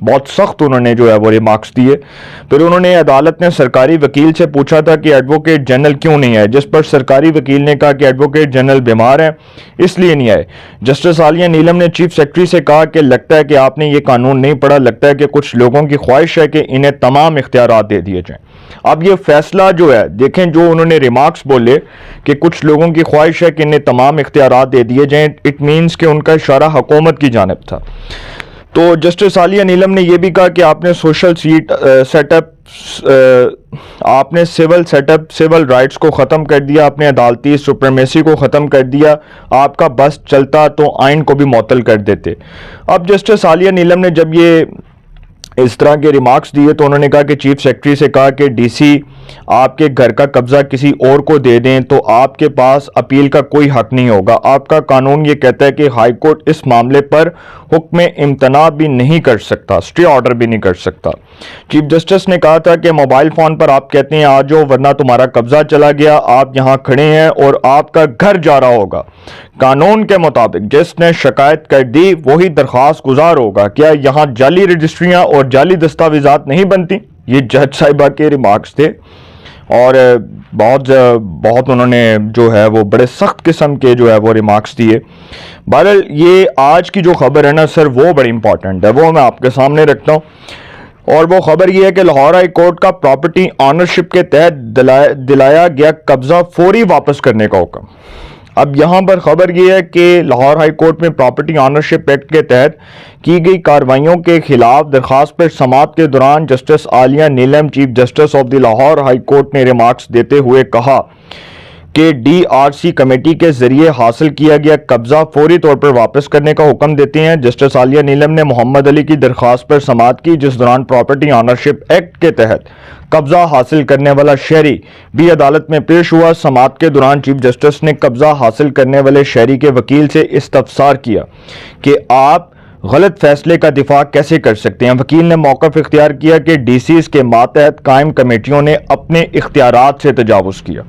بہت سخت انہوں نے جو ہے وہ ریمارکس دیے. پھر انہوں نے عدالت نے سرکاری وکیل سے پوچھا تھا کہ ایڈوکیٹ جنرل کیوں نہیں آئے, جس پر سرکاری وکیل نے کہا کہ ایڈوکیٹ جنرل بیمار ہیں اس لیے نہیں آئے. جسٹس عالیہ نیلم نے چیف سیکرٹری سے کہا کہ لگتا ہے کہ آپ نے یہ قانون نہیں پڑھا, لگتا ہے کہ کچھ لوگوں کی خواہش ہے کہ انہیں تمام اختیارات دے دیے جائیں. اب یہ فیصلہ جو ہے دیکھیں, جو انہوں نے ریمارکس بولے کہ کچھ لوگوں کی خواہش ہے کہ انہیں تمام اختیارات دے دیے جائیں, اٹ مینس کہ ان کا اشارہ حکومت کی جانب تھا. تو جسٹس عالیہ نیلم نے یہ بھی کہا کہ آپ نے سوشل سیٹ اپ, آپ نے سول رائٹس کو ختم کر دیا, آپ نے عدالتی سپریمیسی کو ختم کر دیا, آپ کا بس چلتا تو آئین کو بھی معطل کر دیتے. اب جسٹس عالیہ نیلم نے جب یہ اس طرح کے ریمارکس دیے تو انہوں نے کہا کہ چیف سیکرٹری سے کہا کہ ڈی سی آپ کے گھر کا قبضہ کسی اور کو دے دیں تو آپ کے پاس اپیل کا کوئی حق نہیں ہوگا. آپ کا قانون یہ کہتا ہے کہ ہائی کورٹ اس معاملے پر حکم امتناع بھی نہیں کر سکتا, اسٹے آرڈر بھی نہیں کر سکتا. چیف جسٹس نے کہا تھا کہ موبائل فون پر آپ کہتے ہیں آ جاؤ ورنہ تمہارا قبضہ چلا گیا, آپ یہاں کھڑے ہیں اور آپ کا گھر جا رہا ہوگا. قانون کے مطابق جس نے شکایت کر دی وہی درخواست گزار ہوگا. کیا یہاں جعلی رجسٹریاں اور جعلی دستاویزات نہیں بنتی؟ یہ جج صاحبہ کے ریمارکس تھے اور بہت انہوں نے جو ہے وہ بڑے سخت قسم کے جو ہے وہ ریمارکس دیے. بہرحال یہ آج کی جو خبر ہے نا سر, وہ بڑی امپورٹنٹ ہے, وہ میں آپ کے سامنے رکھتا ہوں. اور وہ خبر یہ ہے کہ لاہور ہائی کورٹ کا پراپرٹی آنرشپ کے تحت دلایا گیا قبضہ فوری واپس کرنے کا حکم. اب یہاں پر خبر یہ ہے کہ لاہور ہائی کورٹ میں پراپرٹی آنرشپ ایکٹ کے تحت کی گئی کارروائیوں کے خلاف درخواست پر سماعت کے دوران justice Aliya Neelam chief justice of the Lahore high court نے ریمارکس دیتے ہوئے کہا کہ ڈی آر سی کمیٹی کے ذریعے حاصل کیا گیا قبضہ فوری طور پر واپس کرنے کا حکم دیتے ہیں. جسٹس عالیہ نیلم نے محمد علی کی درخواست پر سماعت کی جس دوران پراپرٹی آنرشپ ایکٹ کے تحت قبضہ حاصل کرنے والا شہری بھی عدالت میں پیش ہوا. سماعت کے دوران چیف جسٹس نے قبضہ حاصل کرنے والے شہری کے وکیل سے استفسار کیا کہ آپ غلط فیصلے کا دفاع کیسے کر سکتے ہیں. وکیل نے موقف اختیار کیا کہ ڈی سیز کے ماتحت قائم کمیٹیوں نے اپنے اختیارات سے تجاوز کیا,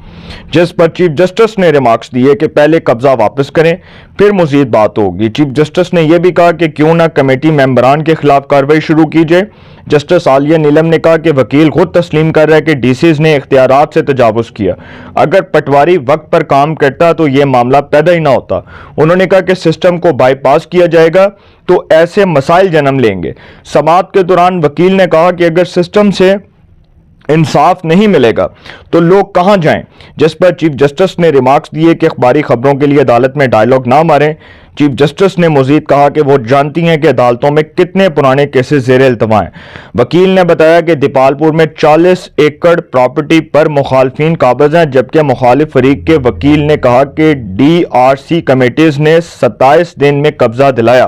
جس پر چیف جسٹس نے ریمارکس دیے کہ پہلے قبضہ واپس کریں پھر مزید بات ہوگی. چیف جسٹس نے یہ بھی کہا کہ کیوں نہ کمیٹی ممبران کے خلاف کارروائی شروع کی جائے. جسٹس عالیہ نیلم نے کہا کہ وکیل خود تسلیم کر رہا ہے کہ ڈی سیز نے اختیارات سے تجاوز کیا. اگر پٹواری وقت پر کام کرتا تو یہ معاملہ پیدا ہی نہ ہوتا. انہوں نے کہا کہ سسٹم کو بائی پاس کیا جائے گا تو ایسے مسائل جنم لیں گے. سماعت کے دوران وکیل نے کہا کہ اگر سسٹم سے انصاف نہیں ملے گا تو لوگ کہاں جائیں, جس پر چیف جسٹس نے ریمارکس دیے کہ اخباری خبروں کے لیے عدالت میں ڈائیلاگ نہ ماریں. چیف جسٹس نے مزید کہا کہ وہ جانتی ہیں کہ عدالتوں میں کتنے پرانے کیسز زیر التوا ہیں. وکیل نے بتایا کہ دیپال پور میں 40 ایکڑ پراپرٹی پر مخالفین قابض ہیں, جبکہ مخالف فریق کے وکیل نے کہا کہ ڈی آر سی کمیٹیز نے 27 دن میں قبضہ دلایا.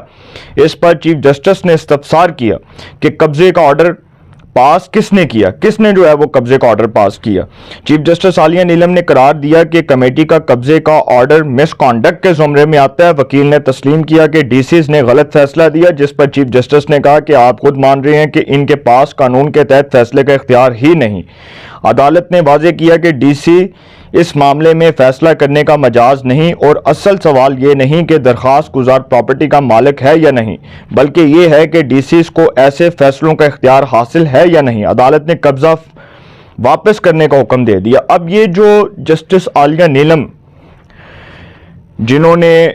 اس پر چیف جسٹس نے استفسار کیا کہ قبضے کا آرڈر پاس کس نے کیا, کس نے جو ہے وہ قبضے کا آرڈر پاس کیا. چیف جسٹس عالیہ نیلم نے قرار دیا کہ کمیٹی کا قبضے کا آرڈر مس کانڈکٹ کے زمرے میں آتا ہے. وکیل نے تسلیم کیا کہ ڈی سیز نے غلط فیصلہ دیا, جس پر چیف جسٹس نے کہا کہ آپ خود مان رہے ہیں کہ ان کے پاس قانون کے تحت فیصلے کا اختیار ہی نہیں. عدالت نے واضح کیا کہ ڈی سی اس معاملے میں فیصلہ کرنے کا مجاز نہیں اور اصل سوال یہ نہیں کہ درخواست گزار پراپرٹی کا مالک ہے یا نہیں, بلکہ یہ ہے کہ ڈی سیز کو ایسے فیصلوں کا اختیار حاصل ہے یا نہیں. عدالت نے قبضہ واپس کرنے کا حکم دے دیا. اب یہ جو جسٹس عالیہ نیلم جنہوں نے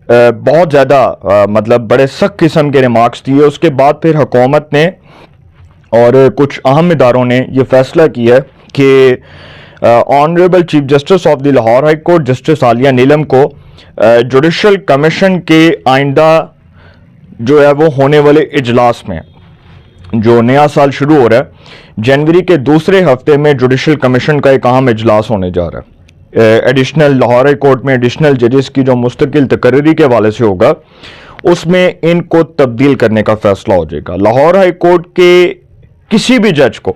بہت زیادہ مطلب بڑے سخت قسم کے ریمارکس دیے, اس کے بعد پھر حکومت نے اور کچھ اہم اداروں نے یہ فیصلہ کیا کہ honourable chief justice of the Lahore high court justice عالیہ نیلم کو جوڈیشل کمیشن کے آئندہ جو ہے وہ ہونے والے اجلاس میں, جو نیا سال شروع ہو رہا ہے جنوری کے دوسرے ہفتے میں, جوڈیشل کمیشن کا ایک اہم اجلاس ہونے جا رہا ہے. ایڈیشنل لاہور ہائی کورٹ میں ایڈیشنل ججز کی جو مستقل تقرری کے حوالے سے ہوگا اس میں ان کو تبدیل کرنے کا فیصلہ ہو جائے گا. لاہور ہائی کورٹ کے کسی بھی جج کو,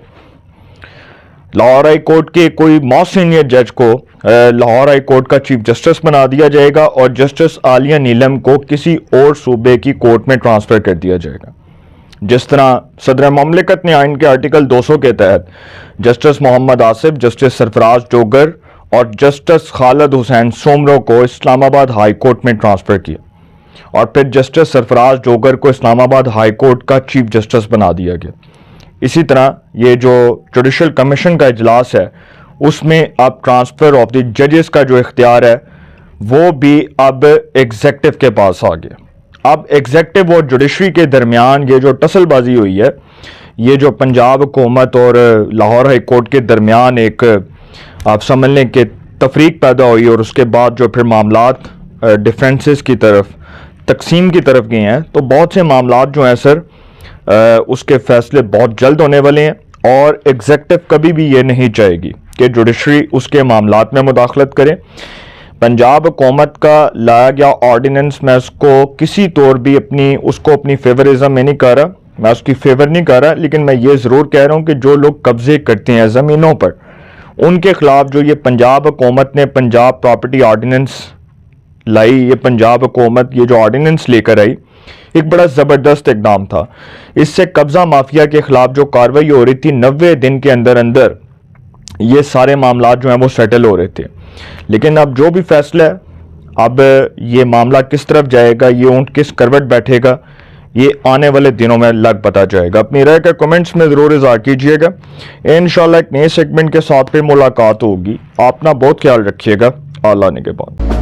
لاہور ہائی کورٹ کے کوئی موسٹ سینئر جج کو لاہور ہائی کورٹ کا چیف جسٹس بنا دیا جائے گا اور جسٹس عالیہ نیلم کو کسی اور صوبے کی کورٹ میں ٹرانسفر کر دیا جائے گا. جس طرح صدر مملکت نے آئین کے آرٹیکل 200 کے تحت جسٹس محمد آصف, جسٹس سرفراز ڈوگر اور جسٹس خالد حسین سومرو کو اسلام آباد ہائی کورٹ میں ٹرانسفر کیا. اور پھر جسٹس سرفراز جوگر کو اسلام آباد ہائی کورٹ کا چیف جسٹس بنا دیا گیا۔ اسی طرح یہ جو جوڈیشل کمیشن کا اجلاس ہے اس میں اب ٹرانسفر آف دی ججز کا جو اختیار ہے وہ بھی اب ایگزیکٹو کے پاس آ گیا۔ اب ایگزیکٹو اور جوڈیشری کے درمیان یہ جو ٹسل بازی ہوئی ہے، یہ جو پنجاب حکومت اور لاہور ہائی کورٹ کے درمیان ایک آپ سمجھ لیں کہ تفریق پیدا ہوئی، اور اس کے بعد جو پھر معاملات ڈیفنسز کی طرف تقسیم کی طرف گئے ہیں، تو بہت سے معاملات جو ہیں سر اس کے فیصلے بہت جلد ہونے والے ہیں، اور ایگزیکٹو کبھی بھی یہ نہیں چاہے گی کہ جوڈیشری اس کے معاملات میں مداخلت کرے۔ پنجاب حکومت کا لایا گیا آرڈیننس میں اس کو کسی طور بھی اپنی فیورزم میں نہیں کر رہا، میں اس کی فیور نہیں کر رہا، لیکن میں یہ ضرور کہہ رہا ہوں کہ جو لوگ قبضے کرتے ہیں زمینوں پر، ان کے خلاف جو یہ پنجاب حکومت نے پنجاب پراپرٹی آرڈیننس لائی، یہ پنجاب حکومت یہ جو آرڈیننس لے کر آئی، ایک بڑا زبردست اقدام تھا۔ اس سے قبضہ مافیا کے خلاف جو کارروائی ہو رہی تھی 90 دن کے اندر اندر یہ سارے معاملات جو ہیں وہ سیٹل ہو رہے تھے، لیکن اب جو بھی فیصلہ ہے، اب یہ معاملہ کس طرف جائے گا، یہ اونٹ کس کروٹ بیٹھے گا، یہ آنے والے دنوں میں لگ پتا جائے گا۔ اپنی رائے کا کمنٹس میں ضرور اظہار کیجیے گا۔ انشاءاللہ ایک نئے سیگمنٹ کے ساتھ پھر ملاقات ہوگی۔ آپ اپنا بہت خیال رکھیے گا۔ اللہ نے کے بعد